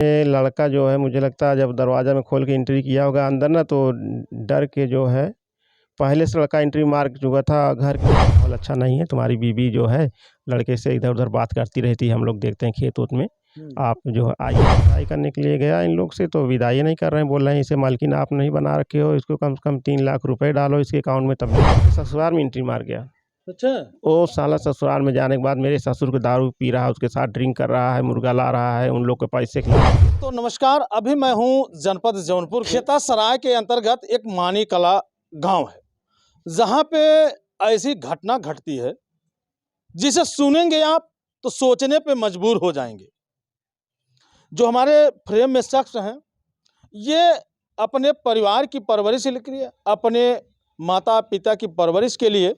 ये लड़का जो है मुझे लगता है जब दरवाज़ा में खोल के एंट्री किया होगा अंदर ना तो डर के जो है पहले से लड़का एंट्री मार चुका था। घर का माहौल अच्छा नहीं है, तुम्हारी बीवी जो है लड़के से इधर उधर बात करती रहती है, हम लोग देखते हैं खेत उत में। आप जो है आइए विदाई करने के लिए गया इन लोग से तो विदाई नहीं कर रहे हैं, बोल रहे हैं इसे मालकिन आप नहीं बना रखे हो, इसको कम से कम 3 लाख रुपए डालो इसके अकाउंट में, तब ससुराल में एंट्री मार गया। अच्छा। वो साला ससुराल में जाने के बाद मेरे ससुर को दारू पी रहा है, उसके साथ ड्रिंक कर रहा है, मुर्गा ला रहा है, उन लोग के पैसे खिला। तो नमस्कार, अभी मैं हूं जनपद जौनपुर खेता सराय के अंतर्गत एक मानी कला गांव है, जहां पे ऐसी घटना घटती है जिसे सुनेंगे आप तो सोचने पे मजबूर हो जाएंगे। जो हमारे फ्रेम में शख्स हैं, ये अपने परिवार की परवरिश के लिए, अपने माता पिता की परवरिश के लिए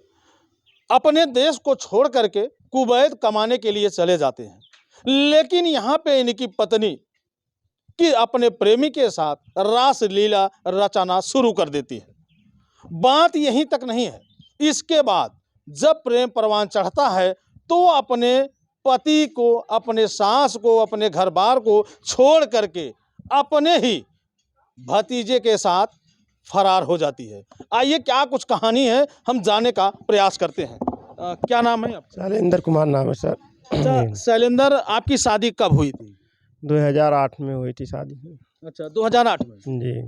अपने देश को छोड़ करके कुवैत कमाने के लिए चले जाते हैं, लेकिन यहाँ पे इनकी पत्नी कि अपने प्रेमी के साथ रास लीला रचाना शुरू कर देती है। बात यहीं तक नहीं है, इसके बाद जब प्रेम परवान चढ़ता है तो अपने पति को, अपने सास को, अपने घर बार को छोड़ करके अपने ही भतीजे के साथ फरार हो जाती है। आइए क्या कुछ कहानी है हम जानने का प्रयास करते हैं। क्या नाम है आपका? शैलेंद्र कुमार नाम है सर। अच्छा शैलेंद्र, आपकी शादी कब हुई थी? 2008 में हुई थी शादी। अच्छा 2008 में जी।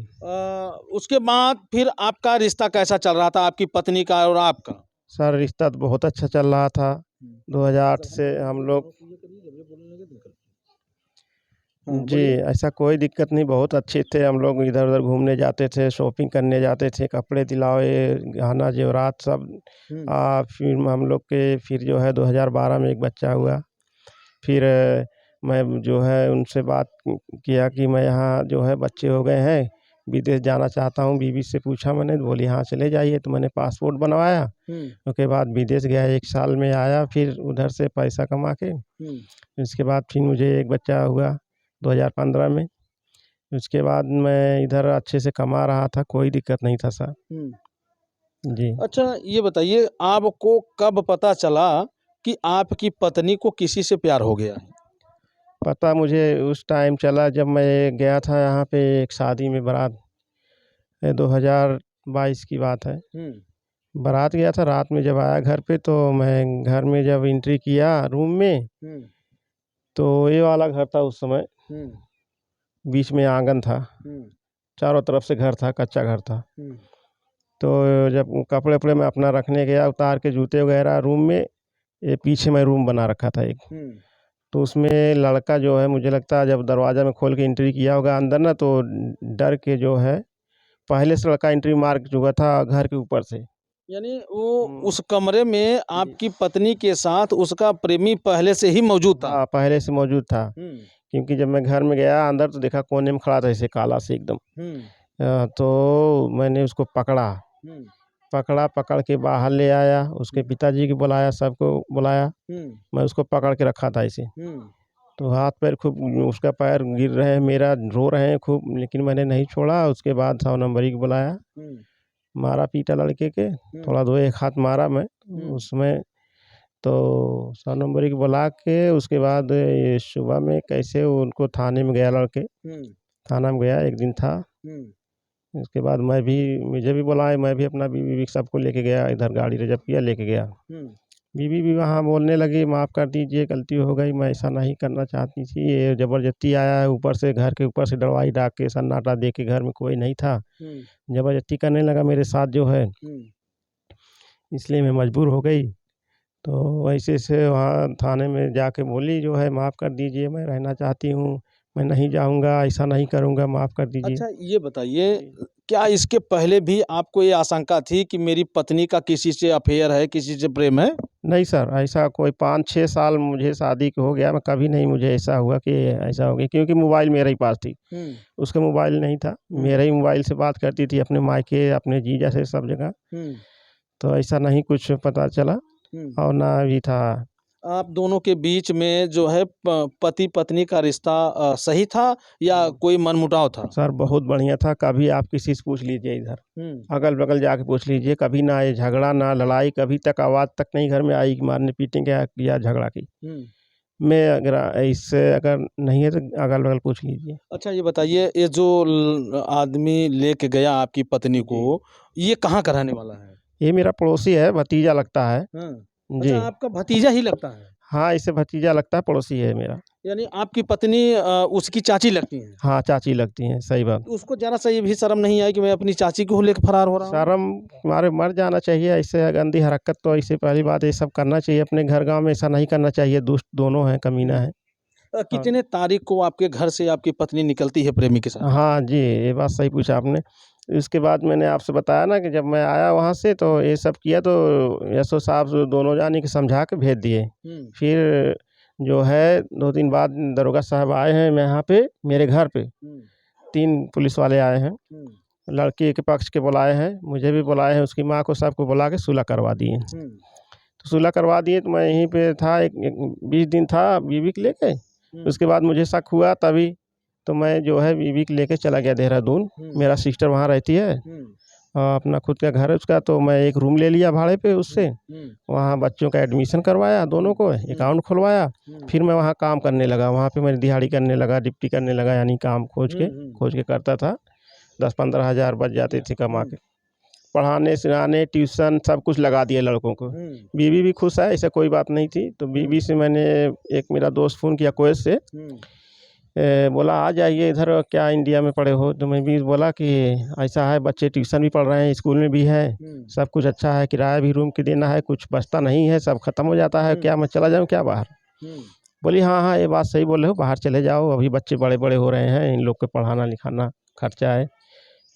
उसके बाद फिर आपका रिश्ता कैसा चल रहा था, आपकी पत्नी का और आपका? सर रिश्ता तो बहुत अच्छा चल रहा था। 2008 से हम लोग जी ऐसा कोई दिक्कत नहीं, बहुत अच्छे थे हम लोग, इधर उधर घूमने जाते थे, शॉपिंग करने जाते थे, कपड़े दिलावे, गहना जेवरात सब। फिर हम लोग के फिर जो है 2012 में एक बच्चा हुआ। फिर मैं जो है उनसे बात किया कि मैं यहाँ जो है बच्चे हो गए हैं, विदेश जाना चाहता हूँ। बीवी से पूछा मैंने, बोली हाँ चले जाइए। तो मैंने पासपोर्ट बनवाया, उसके बाद विदेश गया, 1 साल में आया, फिर उधर से पैसा कमा के इसके बाद फिर मुझे एक बच्चा हुआ 2015 में। उसके बाद मैं इधर अच्छे से कमा रहा था, कोई दिक्कत नहीं था सर। जी। अच्छा ये बताइए, आपको कब पता चला कि आपकी पत्नी को किसी से प्यार हो गया है? पता मुझे उस टाइम चला जब मैं गया था यहाँ पे एक शादी में, बारात 2022 की बात है। बारात गया था, रात में जब आया घर पे तो मैं घर में जब एंट्री किया रूम में तो ये वाला घर था उस समय, बीच में आंगन था, चारों तरफ से घर था, कच्चा घर था। तो जब कपड़े वपड़े मैं अपना रखने गया, उतार के जूते वगैरह रूम में, ये पीछे मैं रूम बना रखा था एक, तो उसमें लड़का जो है मुझे लगता है जब दरवाज़ा में खोल के एंट्री किया होगा अंदर ना तो डर के जो है पहले से लड़का एंट्री मार चुका था घर के ऊपर से। यानी वो उस कमरे में आपकी पत्नी के साथ उसका प्रेमी पहले से ही मौजूद था? हाँ पहले से मौजूद था, क्योंकि जब मैं घर में गया अंदर तो देखा कोने में खड़ा था ऐसे काला से एकदम। तो मैंने उसको पकड़ के बाहर ले आया, उसके पिताजी को बुलाया, सबको बुलाया, मैं उसको पकड़ के रखा था ऐसे। तो हाथ पैर खूब, उसका पैर गिर रहे हैं, मेरा रो रहे हैं खूब, लेकिन मैंने नहीं छोड़ा। उसके बाद 100 नंबरी को बुलाया, मारा पीटा लड़के के, थोड़ा 2-1 हाथ मारा मैं उसमें। तो 100 नंबरी को बुला के उसके बाद ये सुबह में कैसे उनको थाने में गया, लड़के थाना में गया, 1 दिन था। उसके बाद मुझे भी बुलाए, मैं भी अपना बीवी सबको लेके गया, इधर गाड़ी रिजर्व किया, लेके गया। बीवी भी वहाँ बोलने लगी माफ़ कर दीजिए, गलती हो गई, मैं ऐसा नहीं करना चाहती थी, ये ज़बरदस्ती आया है ऊपर से, घर के ऊपर से दवाई डाल के सन्नाटा दे के, घर में कोई नहीं था, ज़बरदस्ती करने लगा मेरे साथ जो है, इसलिए मैं मजबूर हो गई। तो ऐसे से वहाँ थाने में जाके बोली जो है माफ़ कर दीजिए, मैं रहना चाहती हूँ, मैं नहीं जाऊँगा, ऐसा नहीं करूँगा, माफ़ कर दीजिए। अच्छा ये बताइए, क्या इसके पहले भी आपको ये आशंका थी कि मेरी पत्नी का किसी से अफेयर है, किसी से प्रेम है? नहीं सर, ऐसा कोई 5-6 साल मुझे शादी को हो गया, मैं कभी नहीं मुझे ऐसा हुआ कि ऐसा हो गया, क्योंकि मोबाइल मेरे ही पास थी, उसका मोबाइल नहीं था, मेरे ही मोबाइल से बात करती थी अपने मायके, अपने जीजा से, सब जगह। तो ऐसा नहीं कुछ पता चला और ना भी था। आप दोनों के बीच में जो है पति पत्नी का रिश्ता सही था या कोई मनमुटाव था? सर बहुत बढ़िया था, कभी आप किसी से पूछ लीजिए, इधर अगल बगल जाके पूछ लीजिए, कभी ना ये झगड़ा ना लड़ाई, कभी तक आवाज़ तक नहीं घर में आई कि मारने पीटने या झगड़ा की। मैं अगर इससे अगर नहीं है तो अगल बगल पूछ लीजिए। अच्छा ये बताइए, ये जो आदमी लेके गया आपकी पत्नी को, ये कहाँ का रहने वाला है? ये मेरा पड़ोसी है, भतीजा लगता है। हाँ। जी। अच्छा आपका भतीजा ही लगता है? हाँ, इसे भतीजा लगता है, पड़ोसी है मेरा। यानी आपकी पत्नी उसकी चाची लगती हैं? हाँ, चाची लगती हैं, सही बात। उसको ज़रा सा ये भी शर्म नहीं आई कि मैं अपनी चाची को लेके फरार हो रहा हूँ? शर्म मारे मर जाना चाहिए, ऐसे गंदी हरकत तो ऐसे पहली बात ये सब करना चाहिए अपने घर गाँव में, ऐसा नहीं करना चाहिए। दुष्ट दोनों हैं, कमीना है। कितने तारीख को आपके घर से आपकी पत्नी निकलती है प्रेमी के साथ? हाँ जी, ये बात सही पूछा आपने। इसके बाद मैंने आपसे बताया ना कि जब मैं आया वहाँ से तो ये सब किया, तो एसओ साहब दोनों जानी के समझा के भेज दिए। फिर जो है 2 दिन बाद दरोगा साहब आए हैं यहाँ पे, मेरे घर पे 3 पुलिस वाले आए हैं। लड़की के पक्ष के बुलाए हैं, मुझे भी बुलाए हैं, उसकी माँ को सबको बुला के सुलह करवा दिए। तो सुलह करवा दिए तो मैं यहीं पे था, एक 20 दिन था बीवी को लेके। उसके बाद मुझे शक हुआ तभी तो मैं जो है बीवी को लेके चला गया देहरादून। मेरा सिस्टर वहाँ रहती है, अपना खुद का घर है उसका, तो मैं एक रूम ले लिया भाड़े पे उससे। वहाँ बच्चों का एडमिशन करवाया, दोनों को अकाउंट खुलवाया। फिर मैं वहाँ काम करने लगा, वहाँ पे मैं दिहाड़ी करने लगा, डिप्टी करने लगा, यानी काम खोज के करता था। 10-15 हज़ार बच जाते थे कमा के। पढ़ाने सिखाने ट्यूशन सब कुछ लगा दिया लड़कों को। बीवी भी खुश है, ऐसा कोई बात नहीं थी। तो बीवी से मैंने, एक मेरा दोस्त फ़ोन किया कुवैत से, बोला आ जाइए इधर, क्या इंडिया में पढ़े हो? तो मैं भी बोला कि ऐसा है, बच्चे ट्यूशन भी पढ़ रहे हैं, स्कूल में भी है, सब कुछ अच्छा है, किराया भी रूम की देना है, कुछ बचता नहीं है, सब ख़त्म हो जाता है, क्या मैं चला जाऊँ क्या बाहर? बोली हाँ हाँ ये बात सही बोल रहे हो, बाहर चले जाओ, अभी बच्चे बड़े बड़े हो रहे हैं, इन लोग को पढ़ाना लिखाना खर्चा है।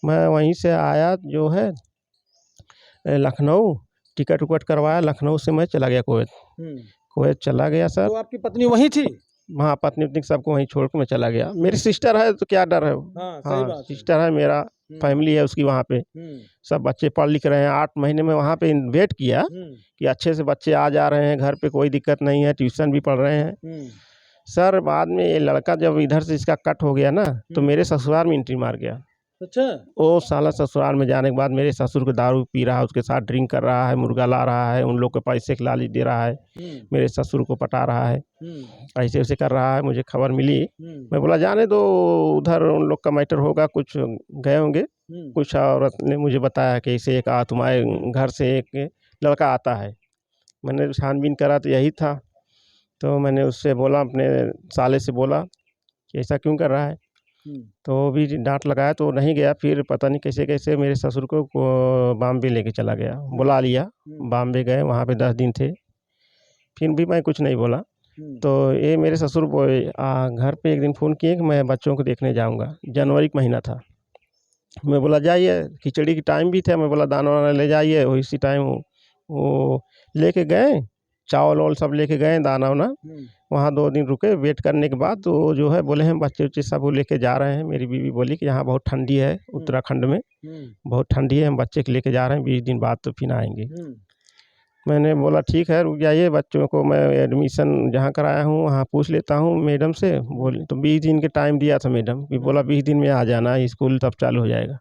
मैं वहीं से आया जो है लखनऊ, टिकट उकट करवाया, लखनऊ से मैं चला गया कुवैत। कुवैत चला गया सर। तो आपकी पत्नी वहीं थी? हाँ, पत्नी उतनी सबको वहीं छोड़ के मैं चला गया। मेरी सिस्टर है तो क्या डर है? हाँ, सही बात है। सिस्टर है, मेरा फैमिली है उसकी वहाँ पे, सब बच्चे पढ़ लिख रहे हैं। 8 महीने में वहाँ पे वेट किया कि अच्छे से बच्चे आ जा रहे हैं घर पे, कोई दिक्कत नहीं है, ट्यूशन भी पढ़ रहे हैं। सर बाद में ये लड़का जब इधर से इसका कट हो गया ना, तो मेरे ससुराल में एंट्री मार गया। अच्छा। वो साला ससुराल में जाने के बाद मेरे ससुर को दारू पी रहा है, उसके साथ ड्रिंक कर रहा है, मुर्गा ला रहा है, उन लोग के पैसे के लालच दे रहा है, मेरे ससुर को पटा रहा है, ऐसे ऐसे कर रहा है। मुझे खबर मिली, मैं बोला जाने दो, उधर उन लोग का मैटर होगा, कुछ गए होंगे। कुछ औरत ने मुझे बताया कि ऐसे एक तुम्हारे घर से एक लड़का आता है। मैंने छानबीन करा तो यही था। तो मैंने उससे बोला, अपने साले से बोला कि ऐसा क्यों कर रहा है? तो वो भी डांट लगाया तो नहीं गया। फिर पता नहीं कैसे कैसे मेरे ससुर को बॉम्बे लेके चला गया, बुला लिया। बॉम्बे गए, वहाँ पे 10 दिन थे। फिर भी मैं कुछ नहीं बोला। तो ये मेरे ससुर घर पे एक दिन फ़ोन किए कि मैं बच्चों को देखने जाऊँगा। जनवरी का महीना था। मैं बोला जाइए, खिचड़ी की टाइम भी था। मैं बोला दाना वाना ले जाइए। इसी टाइम वो लेके गए, चावल वावल सब लेके गए, दाना वाना। वहाँ 2 दिन रुके, वेट करने के बाद तो जो है बोले हम बच्चे उच्चे सब लेके जा रहे हैं। मेरी बीवी बोली कि यहाँ बहुत ठंडी है, उत्तराखंड में बहुत ठंडी है, हम बच्चे को लेके जा रहे हैं, 20 दिन बाद तो फिर आएंगे। मैंने बोला ठीक है, रुक जाइए, बच्चों को मैं एडमिशन जहाँ कराया हूँ वहाँ पूछ लेता हूँ मैडम से। बोली तो 20 दिन के टाइम दिया था मैडम, भी बोला 20 दिन में आ जाना, स्कूल तब चालू हो जाएगा।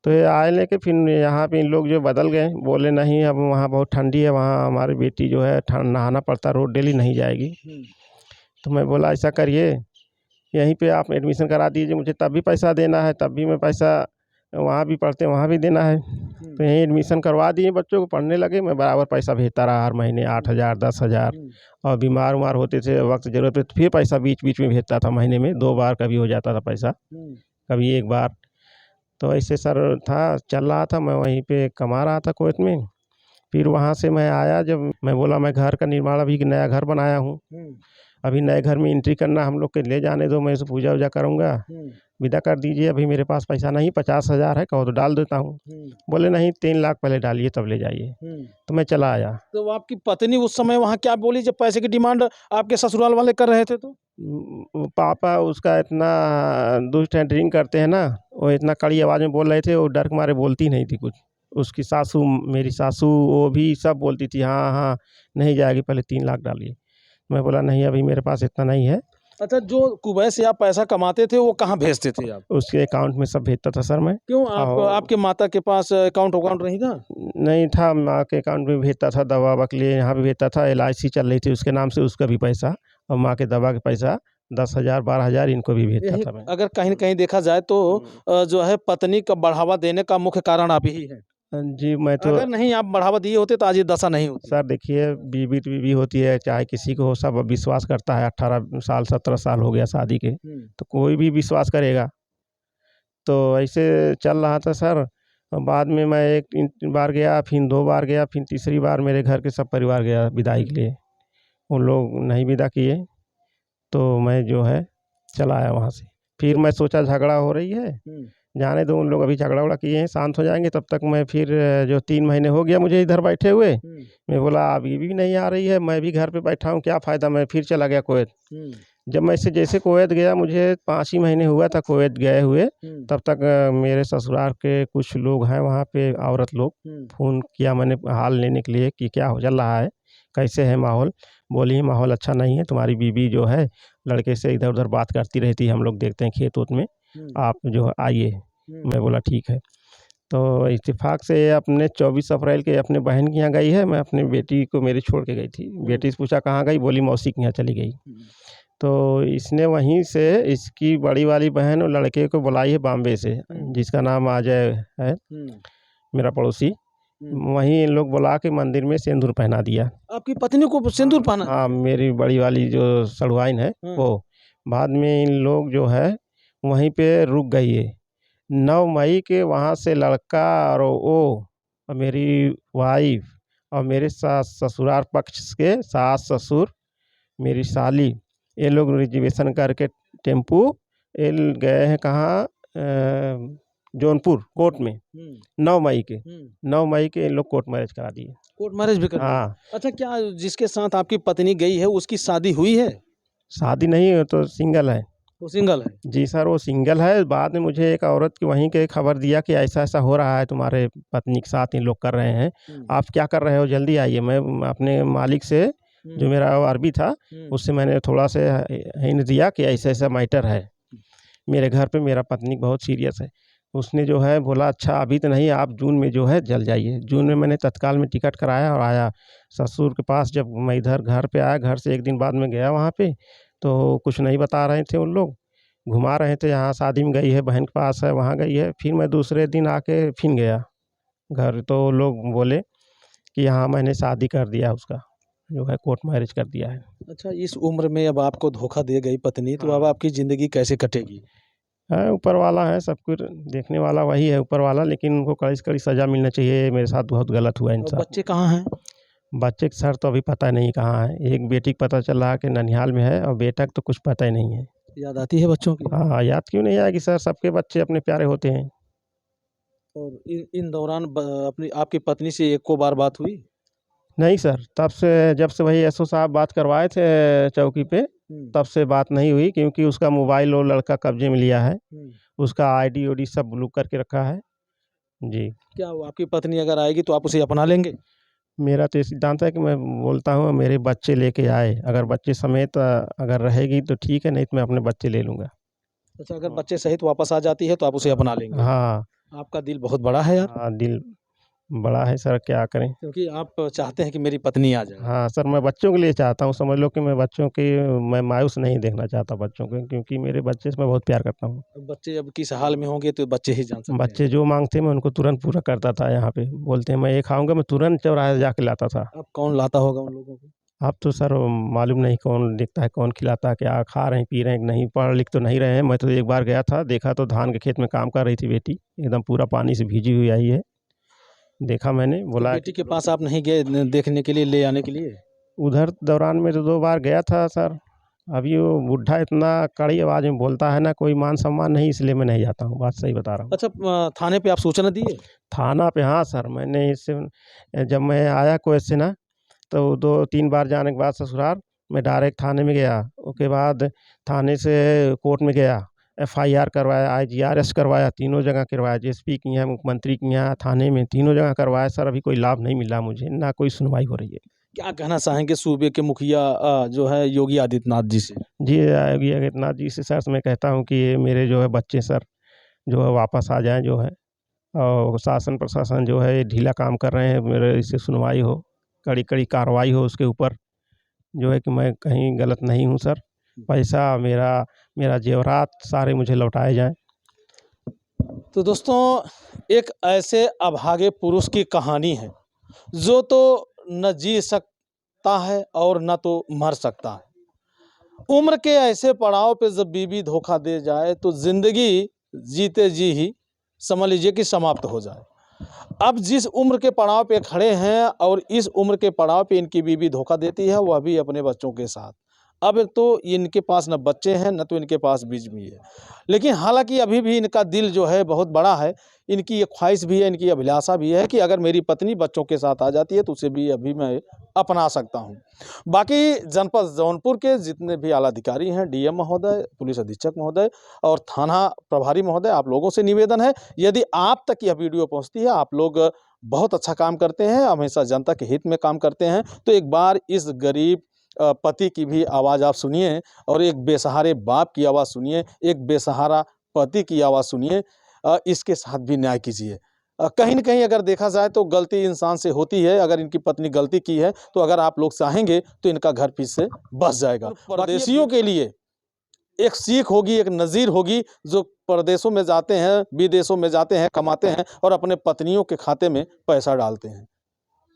तो ये आए लेके फिर यहाँ पे इन लोग जो बदल गए, बोले नहीं अब वहाँ बहुत ठंडी है, वहाँ हमारी बेटी जो है नहाना पड़ता, रोज डेली नहीं जाएगी। तो मैं बोला ऐसा करिए, यहीं पे आप एडमिशन करा दीजिए, मुझे तब भी पैसा देना है, तब भी मैं पैसा वहाँ भी पढ़ते वहाँ भी देना है। तो यहीं एडमिशन करवा दिए, बच्चों को पढ़ने लगे। मैं बराबर पैसा भेजता रहा हर महीने, 8,000 10,000। और बीमार उमार होते थे, वक्त ज़रूरत पे तो फिर पैसा बीच बीच में भेजता था, महीने में 2 बार कभी हो जाता था पैसा, कभी 1 बार। तो ऐसे सर था, चल रहा था, मैं वहीं पे कमा रहा था कुवैत में। फिर वहाँ से मैं आया, जब मैं बोला मैं घर का निर्माण, अभी नया घर बनाया हूँ, अभी नए घर में एंट्री करना, हम लोग के ले जाने दो, मैं इसे पूजा वूजा करूँगा, विदा कर दीजिए, अभी मेरे पास पैसा नहीं, 50,000 है, कहो तो डाल देता हूँ। बोले नहीं 3 लाख पहले डालिए तब ले जाइए। तो मैं चला आया। तो आपकी पत्नी उस समय वहाँ क्या बोली जब पैसे की डिमांड आपके ससुराल वाले कर रहे थे? तो पापा उसका इतना दुष्ट है, ड्रिंक करते हैं ना, वो इतना कड़ी आवाज़ में बोल रहे थे, वो डर के मारे बोलती नहीं थी कुछ। उसकी सासू, मेरी सासू, वो भी सब बोलती थी हाँ हाँ नहीं जाएगी, पहले 3 लाख डालिए। मैं बोला नहीं अभी मेरे पास इतना नहीं है। अच्छा, जो कुवैत से आप पैसा कमाते थे वो कहाँ भेजते थे आप? उसके अकाउंट में सब भेजता था सर मैं। क्यों आपके माता के पास अकाउंट नहीं था? नहीं था, माँ के अकाउंट में भेजता था, दवा ववा के लिए यहाँ भी भेजता था। LIC चल रही थी उसके नाम से, उसका भी पैसा और माँ के दवा के पैसा 10,000 12,000 इनको भी भेजता यही था मैं। अगर कहीं न कहीं देखा जाए तो जो है पत्नी का बढ़ावा देने का मुख्य कारण आप ही हैं। जी, मैं तो अगर नहीं आप बढ़ावा दिए होते तो आज ये दशा नहीं होती। सर देखिए, बीवी तो बीवी होती है, चाहे किसी को हो, सब विश्वास करता है। 18 साल 17 साल हो गया शादी के, तो कोई भी विश्वास करेगा। तो ऐसे चल रहा था सर। और बाद में मैं एक बार गया, फिर 2 बार गया, फिर तीसरी बार मेरे घर के सब परिवार गया विदाई के लिए। उन लोग नहीं विदा किए, तो मैं जो है चला आया वहाँ से। फिर मैं सोचा झगड़ा हो रही है, जाने दो, उन लोग अभी झगड़ा-वगड़ा किए हैं, शांत हो जाएँगे, तब तक मैं फिर जो 3 महीने हो गया मुझे इधर बैठे हुए, मैं बोला अब ये भी नहीं आ रही है, मैं भी घर पे बैठा हूँ, क्या फ़ायदा, मैं फिर चला गया कुवैत। जब मैं जैसे कुवैत गया, मुझे 5 ही महीने हुआ था कुवैत गए हुए, तब तक मेरे ससुराल के कुछ लोग हैं वहाँ पे, औरत लोग, फ़ोन किया मैंने हाल लेने के लिए कि क्या हो चल रहा है, कैसे है माहौल? बोली माहौल अच्छा नहीं है, तुम्हारी बीवी जो है लड़के से इधर-उधर बात करती रहती है, हम लोग देखते हैं खेत-ओत में, आप जो है आइए। मैं बोला ठीक है। तो इत्तेफ़ाक से अपने 24 अप्रैल के अपने बहन के यहाँ गई है, मैं अपनी बेटी को मेरी छोड़ के गई थी। बेटी से पूछा कहाँ गई? बोली मौसी के यहाँ चली गई। तो इसने वहीं से इसकी बड़ी वाली बहन और लड़के को बुलाई है बॉम्बे से, जिसका नाम अजय है, मेरा पड़ोसी। वहीं इन लोग बुला के मंदिर में सिंदूर पहना दिया। आपकी पत्नी को सिंदूर पहना? हाँ, मेरी बड़ी वाली जो सड़ुआइन है वो। बाद में इन लोग जो है वहीं पे रुक गई है। 9 मई के वहाँ से लड़का और वो और मेरी वाइफ़ और मेरे ससुराल पक्ष के सास-ससुर, मेरी साली, ये लोग रिजर्वेशन करके टेम्पू ये गए हैं कहाँ, जौनपुर कोर्ट में। 9 मई के 9 मई के इन लोग कोर्ट मैरिज करा दिए। कोर्ट मैरिज भी कर दिया? हाँ, अच्छा, क्या जिसके साथ आपकी पत्नी गई है उसकी शादी हुई है? शादी नहीं, वो तो सिंगल है। वो सिंगल है? जी सर, वो सिंगल है। बाद में मुझे एक औरत की वहीं के खबर दिया कि ऐसा-ऐसा हो रहा है, तुम्हारे पत्नी के साथ इन लोग कर रहे हैं। आप क्या कर रहे हो? जल्दी आइए। मैं अपने मालिक से, जो मेरा अरबी था, उससे मैंने थोड़ा सा हिंट दिया कि ऐसा-ऐसा मैटर है मेरे घर पे, मेरा पत्नी बहुत सीरियस है। उसने जो है बोला अच्छा अभी तो नहीं, आप जून में जो है जल जाइए। जून में मैंने तत्काल में टिकट कराया और आया ससुर के पास। जब मैं इधर घर पे आया, घर से 1 दिन बाद में गया वहाँ पे, तो कुछ नहीं बता रहे थे उन लोग, घुमा रहे थे, यहाँ शादी में गई है, बहन के पास है, वहाँ गई है। फिर मैं दूसरे दिन आके फिर गया घर, तो लोग बोले कि हाँ मैंने शादी कर दिया, उसका जो है कोर्ट मैरिज कर दिया है। अच्छा, इस उम्र में अब आपको धोखा दे गई पत्नी, तो अब आपकी ज़िंदगी कैसे कटेगी? है ऊपर वाला है, सब कुछ देखने वाला वही है ऊपर वाला, लेकिन उनको कड़ी से कड़ी सज़ा मिलना चाहिए। मेरे साथ बहुत गलत हुआ और इनसाफ। बच्चे कहाँ हैं? बच्चे के सर तो अभी पता नहीं कहाँ है। एक बेटी को पता चल रहा है कि ननिहाल में है और बेटा को तो कुछ पता ही नहीं है। याद आती है बच्चों की? हाँ, याद क्यों नहीं आएगी सर, सबके बच्चे अपने प्यारे होते हैं। और इन दौरान अपनी आपकी पत्नी से एको बार बात हुई? नहीं सर, तब से जब से वही एसओ साहब बात करवाए थे चौकी पे, तब से बात नहीं हुई, क्योंकि उसका मोबाइल वो लड़का कब्जे में लिया है। उसका आईडी उडी सब ब्लॉक करके रखा है। जी। क्या वो आपकी पत्नी अगर आएगी तो आप उसे अपना लेंगे? मेरा तो ये सिद्धांत है कि मैं बोलता हूँ मेरे बच्चे लेके आए, अगर बच्चे समेत अगर रहेगी तो ठीक है, नहीं तो मैं अपने बच्चे ले लूँगा। अच्छा, अगर बच्चे सहित वापस आ जाती है तो आप उसे अपना लेंगे? हाँ, आपका दिल बहुत बड़ा है यार। हाँ, दिल बड़ा है सर, क्या करें। क्योंकि आप चाहते हैं कि मेरी पत्नी आ जाए। हाँ सर, मैं बच्चों के लिए चाहता हूँ, समझ लो कि मैं बच्चों की, मैं मायूस नहीं देखना चाहता बच्चों को, क्योंकि मेरे बच्चे से मैं बहुत प्यार करता हूँ। बच्चे अब किस हाल में होंगे तो बच्चे ही जान सकते हैं। बच्चे जो मांगते मैं उनको तुरंत पूरा करता था। यहाँ पे बोलते हैं मैं ये खाऊंगा, मैं तुरंत चौराहे से जाके लाता था। अब कौन लाता होगा उन लोगों को? अब तो सर मालूम नहीं कौन देखता है, कौन खिलाता है, क्या खा रहे हैं, पी रहे हैं कि नहीं, पढ़ लिख तो नहीं रहे हैं। मैं तो एक बार गया था, देखा तो धान के खेत में काम कर रही थी बेटी, एकदम पूरा पानी से भीजी हुई आई है। देखा मैंने, तो बोला बेटी के पास आप नहीं गए देखने के लिए, ले आने के लिए? उधर दौरान में तो 2 बार गया था सर। अभी वो बुड्ढा इतना कड़ी आवाज़ में बोलता है ना, कोई मान सम्मान नहीं, इसलिए मैं नहीं जाता हूँ, बात सही बता रहा हूँ। अच्छा, थाने पे आप सूचना दिए? थाना पे हाँ सर, मैंने इससे जब मैं आया कुवैत से ना, तो 2-3 बार जाने के बाद ससुराल, मैं डायरेक्ट थाने में गया। उसके बाद थाने से कोर्ट में गया, एफआईआर करवाया, आईजीआरएस करवाया, तीनों जगह करवाया, जेएसपी के यहाँ, मुख्यमंत्री के यहाँ, थाने में, तीनों जगह करवाया सर। अभी कोई लाभ नहीं मिला मुझे, ना कोई सुनवाई हो रही है। क्या कहना चाहेंगे सूबे के मुखिया जो है योगी आदित्यनाथ जी से? जी, योगी आदित्यनाथ जी से सर मैं कहता हूँ कि ये मेरे जो है बच्चे सर जो है वापस आ जाएँ जो है, और शासन प्रशासन जो है ये ढीला काम कर रहे हैं, मेरे इससे सुनवाई हो, कड़ी-कड़ी कार्रवाई हो उसके ऊपर। जो है कि मैं कहीं गलत नहीं हूँ सर। पैसा मेरा जेवरात सारे मुझे लौटाए जाएं। तो दोस्तों, एक ऐसे अभागे पुरुष की कहानी है जो तो न जी सकता है और न तो मर सकता है। उम्र के ऐसे पड़ाव पे जब बीवी धोखा दे जाए तो जिंदगी जीते जी ही समझ लीजिए कि समाप्त हो जाए। अब जिस उम्र के पड़ाव पे खड़े हैं और इस उम्र के पड़ाव पे इनकी बीवी धोखा देती है, वह भी अपने बच्चों के साथ। अब तो इनके पास न बच्चे हैं न तो इनके पास बीज भी है, लेकिन हालांकि अभी भी इनका दिल जो है बहुत बड़ा है। इनकी ये ख्वाहिश भी है, इनकी अभिलाषा भी है कि अगर मेरी पत्नी बच्चों के साथ आ जाती है तो उसे भी अभी मैं अपना सकता हूं। बाकी जनपद जौनपुर के जितने भी आला अधिकारी हैं, डीएम महोदय, पुलिस अधीक्षक महोदय और थाना प्रभारी महोदय, आप लोगों से निवेदन है, यदि आप तक यह वीडियो पहुंचती है, आप लोग बहुत अच्छा काम करते हैं, हमेशा जनता के हित में काम करते हैं, तो एक बार इस गरीब पति की भी आवाज़ आप सुनिए और एक बेसहारे बाप की आवाज़ सुनिए, एक बेसहारा पति की आवाज़ सुनिए। इसके साथ भी न्याय कीजिए। कहीं न कहीं अगर देखा जाए तो गलती इंसान से होती है। अगर इनकी पत्नी गलती की है तो अगर आप लोग चाहेंगे तो इनका घर फिर से बस जाएगा। परदेशियों के लिए एक सीख होगी, एक नज़ीर होगी, जो परदेशों में जाते हैं, विदेशों में जाते हैं, कमाते हैं और अपने पत्नियों के खाते में पैसा डालते हैं।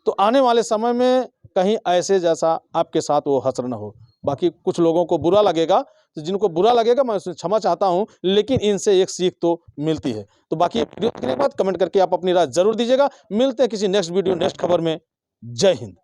तो आने वाले समय में कहीं ऐसे जैसा आपके साथ वो हश्र न हो। बाकी कुछ लोगों को बुरा लगेगा, तो जिनको बुरा लगेगा मैं उसमें क्षमा चाहता हूं, लेकिन इनसे एक सीख तो मिलती है। तो बाकी वीडियो देखने के बाद कमेंट करके आप अपनी राय जरूर दीजिएगा। मिलते हैं किसी नेक्स्ट वीडियो, नेक्स्ट खबर में। जय हिंद।